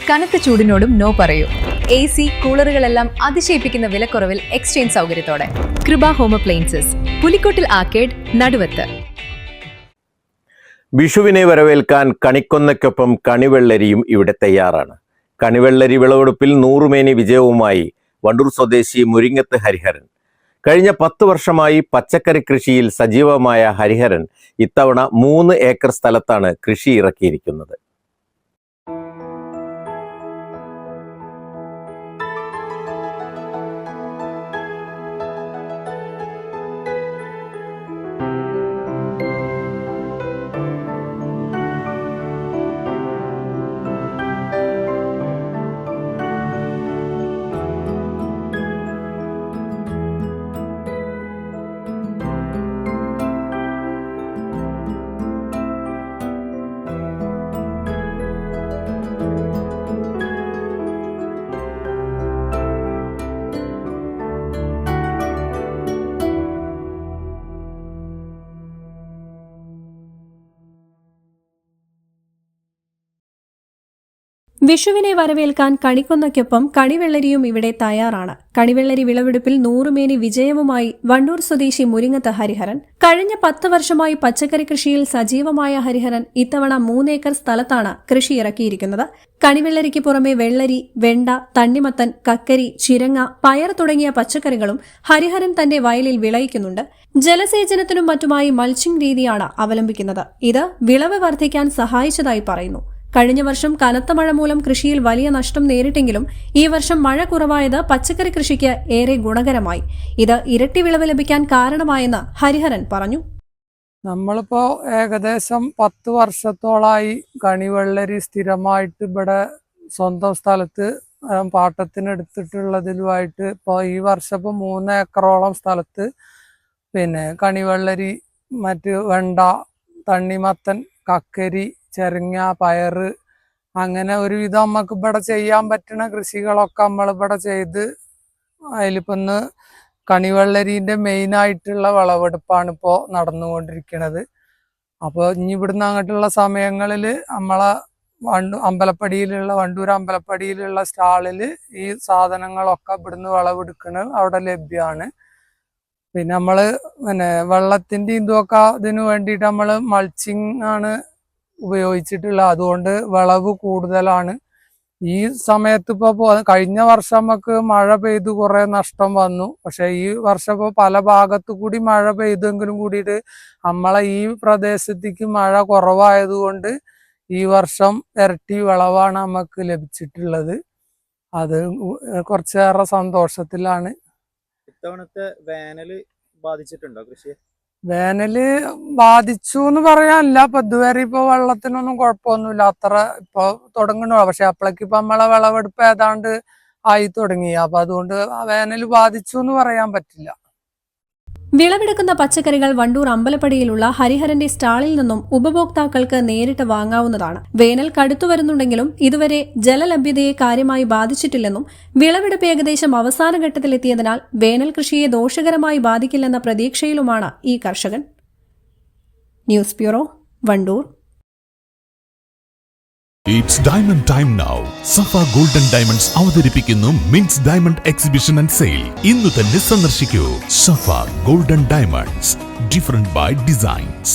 കനത്ത ചൂടിനോടും നോ പറയൂ. AC, കൂളറുകളെല്ലാം അതിശയിപ്പിക്കുന്ന വിലക്കുറവിൽ എക്സ്ചേഞ്ച് സൗകര്യത്തോടെ. കൃപ ഹോം അപ്ലയൻസസ്, പുലിക്കോട്ടിൽ ആർക്കേഡ്, നടുവത്ത്. വിഷുവിനെ വരവേൽക്കാൻ കണിക്കൊന്നയ്ക്കൊപ്പം കണിവെള്ളരിയും ഇവിടെ തയ്യാറാണ്. കണിവെള്ളരി വിളവെടുപ്പിൽ 100 മേനി വിജയവുമായി വണ്ടൂർ സ്വദേശി മുരിങ്ങത്ത് ഹരിഹരൻ. കഴിഞ്ഞ 10 വർഷമായി പച്ചക്കറി കൃഷിയിൽ സജീവമായ ഹരിഹരൻ ഇത്തവണ 3 ഏക്കർ സ്ഥലത്താണ് കൃഷി ഇറക്കിയിരിക്കുന്നത്. വിഷുവിനെ വരവേൽക്കാൻ കണിക്കൊന്നയ്ക്കൊപ്പം കണിവെള്ളരിയും ഇവിടെ തയ്യാറാണ്. കണിവെള്ളരി വിളവെടുപ്പിൽ 100 മേനി വിജയവുമായി വണ്ടൂർ സ്വദേശി മുരിങ്ങത്ത് ഹരിഹരൻ. കഴിഞ്ഞ 10 വർഷമായി പച്ചക്കറി കൃഷിയിൽ സജീവമായ ഹരിഹരൻ ഇത്തവണ 3 ഏക്കർ സ്ഥലത്താണ് കൃഷി ഇറക്കിയിരിക്കുന്നത്. കണിവെള്ളരിക്ക് പുറമെ വെള്ളരി, വെണ്ട, തണ്ണിമത്തൻ, കക്കരി, ചിരങ്ങ, പയർ തുടങ്ങിയ പച്ചക്കറികളും ഹരിഹരൻ തന്റെ വയലിൽ വിളയിക്കുന്നുണ്ട്. ജലസേചനത്തിനും മറ്റുമായി മൾച്ചിംഗ് രീതിയാണ് അവലംബിക്കുന്നത്. ഇത് വിളവ് വർദ്ധിക്കാൻ സഹായിച്ചതായി പറയുന്നു. കഴിഞ്ഞ വർഷം കനത്ത മഴ മൂലം കൃഷിയിൽ വലിയ നഷ്ടം നേരിട്ടെങ്കിലും ഈ വർഷം മഴ കുറവായത് പച്ചക്കറി കൃഷിക്ക് ഏറെ ഗുണകരമായി. ഇത് ഇരട്ടി വിളവ് ലഭിക്കാൻ കാരണമായെന്ന് ഹരിഹരൻ പറഞ്ഞു. നമ്മളിപ്പോ ഏകദേശം 10 വർഷത്തോളായി കണിവെള്ളരി സ്ഥിരമായിട്ട് ഇവിടെ സ്വന്തം സ്ഥലത്ത് പാട്ടത്തിനെടുത്തിട്ടുള്ളതിലുമായിട്ട് ഇപ്പോൾ ഈ വർഷം 3 ഏക്കറോളം സ്ഥലത്ത് കണിവെള്ളരി, മറ്റ് വെണ്ട, തണ്ണിമത്തൻ, കക്കരി, ചെരങ്ങ, പയറ്, അങ്ങനെ ഒരുവിധം നമുക്ക് ഇവിടെ ചെയ്യാൻ പറ്റുന്ന കൃഷികളൊക്കെ നമ്മളിവിടെ ചെയ്ത് അതിലിപ്പോൾ ഇന്ന് കണിവെള്ളരീൻ്റെ മെയിനായിട്ടുള്ള വിളവെടുപ്പാണ് ഇപ്പോൾ നടന്നുകൊണ്ടിരിക്കുന്നത്. അപ്പോൾ ഇനി ഇവിടുന്ന് അങ്ങോട്ടുള്ള സമയങ്ങളിൽ നമ്മളെ വണ്ടൂർ അമ്പലപ്പടിയിലുള്ള സ്റ്റാളിൽ ഈ സാധനങ്ങളൊക്കെ ഇവിടുന്ന് വിളവെടുക്കുന്നത് അവിടെ ലഭ്യമാണ്. പിന്നെ നമ്മൾ വെള്ളത്തിൻ്റെ ഇതൊക്കെ ഇതിനു വേണ്ടിയിട്ട് നമ്മൾ മൾച്ചിങ് ആണ് ഉപയോഗിച്ചിട്ടുള്ളത്. അതുകൊണ്ട് വിളവ് കൂടുതലാണ്. ഈ സമയത്ത് ഇപ്പോൾ കഴിഞ്ഞ വർഷം നമുക്ക് മഴ പെയ്ത് കുറേ നഷ്ടം വന്നു. പക്ഷെ ഈ വർഷം ഇപ്പോൾ പല ഭാഗത്തു കൂടി മഴ പെയ്തെങ്കിലും കൂടിയിട്ട് നമ്മളെ ഈ പ്രദേശത്തേക്ക് മഴ കുറവായതുകൊണ്ട് ഈ വർഷം ഇരട്ടി വിളവാണ് നമുക്ക് ലഭിച്ചിട്ടുള്ളത്. അത് കുറച്ചേറെ സന്തോഷത്തിലാണ്. ഇത്തവണത്തെ വേനല് ബാധിച്ചിട്ടുണ്ടോ കൃഷി? വേനല് ബാധിച്ചു എന്ന് പറയാനില്ല. ഇപ്പൊ ഇതുവരെ ഇപ്പൊ വെള്ളത്തിനൊന്നും കുഴപ്പമൊന്നുമില്ല. അത്ര ഇപ്പൊ തുടങ്ങണോ, പക്ഷെ അപ്പോഴേക്ക് ഇപ്പൊ നമ്മളെ വിളവെടുപ്പ് ഏതാണ്ട് ആയി തുടങ്ങി. അപ്പൊ അതുകൊണ്ട് വേനല് ബാധിച്ചു എന്ന് പറയാൻ പറ്റില്ല. വിളവെടുക്കുന്ന പച്ചക്കറികൾ വണ്ടൂർ അമ്പലപ്പടിയിലുള്ള ഹരിഹരന്റെ സ്റ്റാളിൽ നിന്നും ഉപഭോക്താക്കൾക്ക് നേരിട്ട് വാങ്ങാവുന്നതാണ്. വേനൽ കടുത്തു വരുന്നുണ്ടെങ്കിലും ഇതുവരെ ജലലഭ്യതയെ കാര്യമായി ബാധിച്ചിട്ടില്ലെന്നും വിളവെടുപ്പ് ഏകദേശം അവസാന ഘട്ടത്തിലെത്തിയതിനാൽ വേനൽ കൃഷിയെ ദോഷകരമായി ബാധിക്കില്ലെന്ന പ്രതീക്ഷയിലുമാണ് ഈ കർഷകൻ. News bureau, Wandoor. It's diamond time now. Safa Golden Diamonds അവതരിപ്പിക്കുന്നു Mins diamond exhibition and sale. ഇന്ന് തന്നെ സന്ദർശിക്കൂ. Safa Golden Diamonds, different by designs.